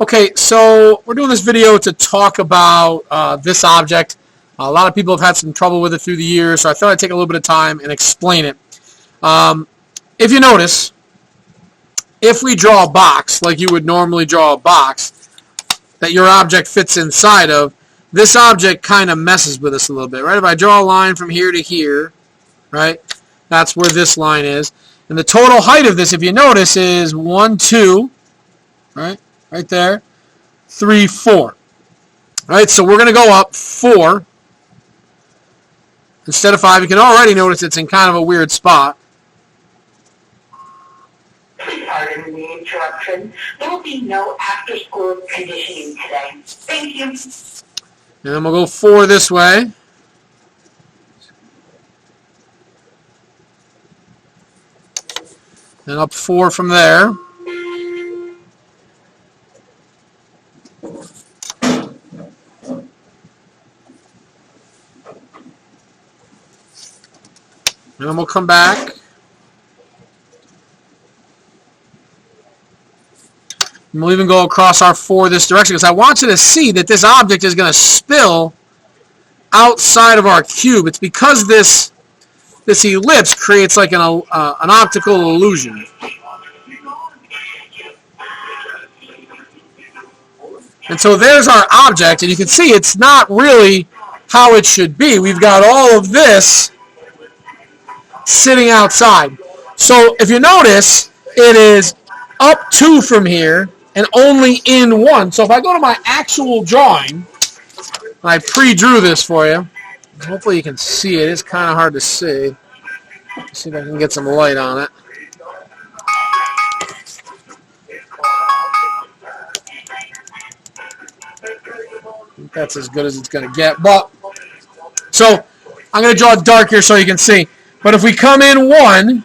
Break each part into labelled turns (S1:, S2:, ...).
S1: Okay, so we're doing this video to talk about this object. A lot of people have had some trouble with it through the years, so I thought I'd take a little bit of time and explain it. If you notice, if we draw a box like you would normally draw a box that your object fits inside of, this object kind of messes with us a little bit, right? If I draw a line from here to here, right, that's where this line is. And the total height of this, if you notice, is 1, 2, right? Right there. 3, 4. All right, so we're going to go up 4 instead of 5. You can already notice it's in kind of a weird spot.
S2: Pardon the interruption. There will be no after-school conditioning today. Thank you.
S1: And then we'll go 4 this way. And up 4 from there. And then we'll come back. And we'll even go across our 4 this direction because I want you to see that this object is going to spill outside of our cube. It's because this ellipse creates like an optical illusion. And so there's our object, and you can see it's not really how it should be. We've got all of this sitting outside. So if you notice, it is up 2 from here and only in 1. So if I go to my actual drawing, and I pre-drew this for you, hopefully you can see it. It's kind of hard to see. Let's see if I can get some light on it. I think that's as good as it's going to get. But so I'm going to draw it dark here so you can see. But if we come in 1,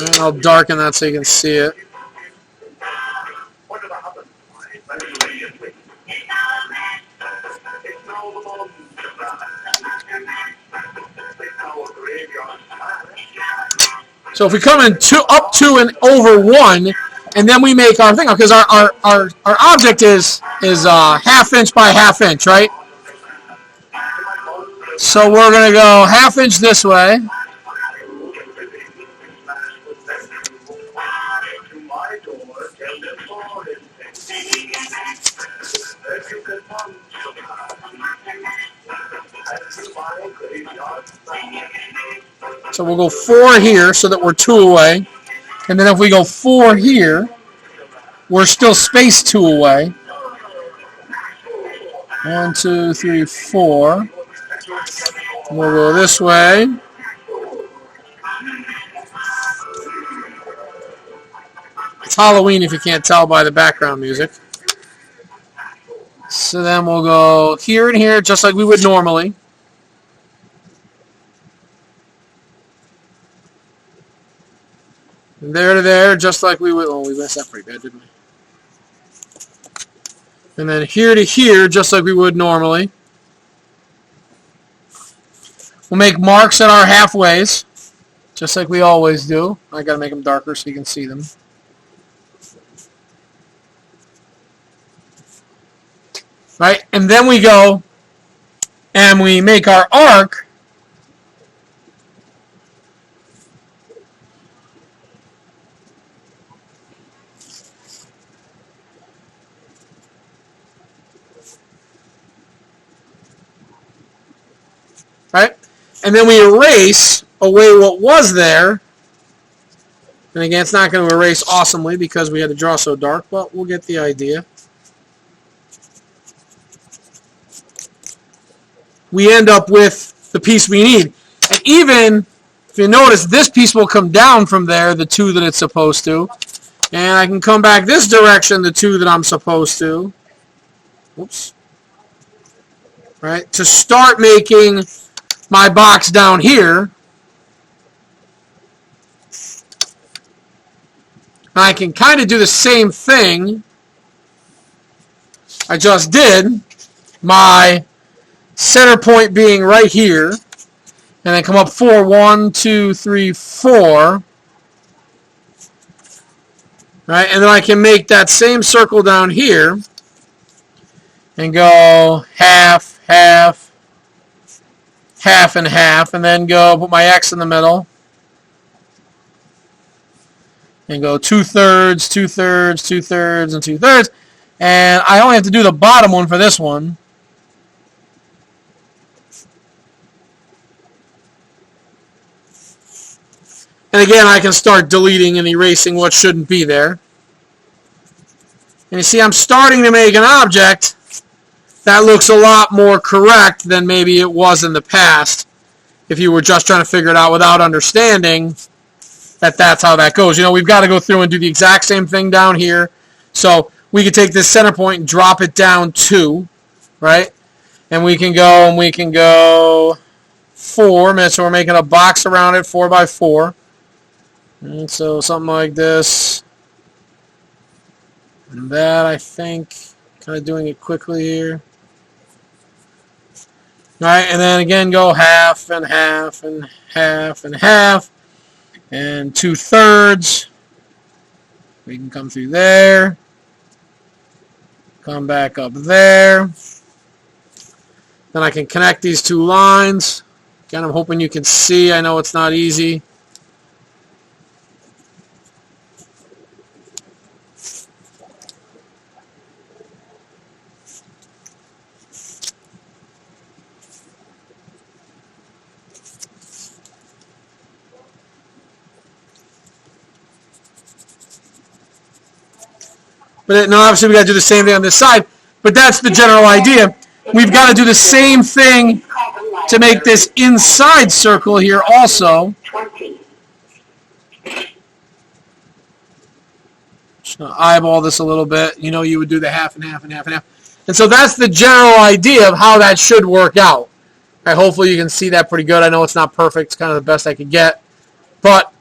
S1: and I'll darken that so you can see it. So if we come in up 2 and over 1, and then we make our thing, because our object is ½ inch by ½ inch, right? So we're going to go ½ inch this way. So we'll go 4 here so that we're 2 away. And then if we go 4 here, we're still spaced 2 away. 1, 2, 3, 4. We'll go this way. It's Halloween if you can't tell by the background music. So then we'll go here and here just like we would normally. And there to there just like we would. Oh, we messed up pretty bad, didn't we? And then here to here just like we would normally. We'll make marks at our halfways, just like we always do. I got to make them darker so you can see them. Right? And then we go and we make our arc. Right? And then we erase away what was there. And again, it's not going to erase awesomely because we had to draw so dark, but we'll get the idea. We end up with the piece we need. And even, if you notice, this piece will come down from there, the 2 that it's supposed to. And I can come back this direction, the 2 that I'm supposed to. Oops. Right? To start making my box down here. I can kind of do the same thing I just did. My center point being right here. And then come up 4, 1, 2, 3, 4. Right, and then I can make that same circle down here and go half, half, half, and half, and then go put my X in the middle and go 2/3, 2/3, 2/3, and 2/3. And I only have to do the bottom one for this one. And again, I can start deleting and erasing what shouldn't be there. And you see, I'm starting to make an object that looks a lot more correct than maybe it was in the past if you were just trying to figure it out without understanding that that's how that goes. You know, we've got to go through and do the exact same thing down here. So we could take this center point and drop it down 2, right? And we can go 4. So we're making a box around it, 4 by 4. And so something like this. And that, I think, kind of doing it quickly here. All right, and then again go half and half and half and half. And 2/3. We can come through there. Come back up there. Then I can connect these 2 lines. Again, I'm hoping you can see. I know it's not easy. But no, obviously we got to do the same thing on this side. But that's the general idea. We've got to do the same thing to make this inside circle here also.
S2: 20.
S1: Just going to eyeball this a little bit. You know, you would do the half and half and half and half. And so that's the general idea of how that should work out. All right, hopefully you can see that pretty good. I know it's not perfect. It's kind of the best I could get. But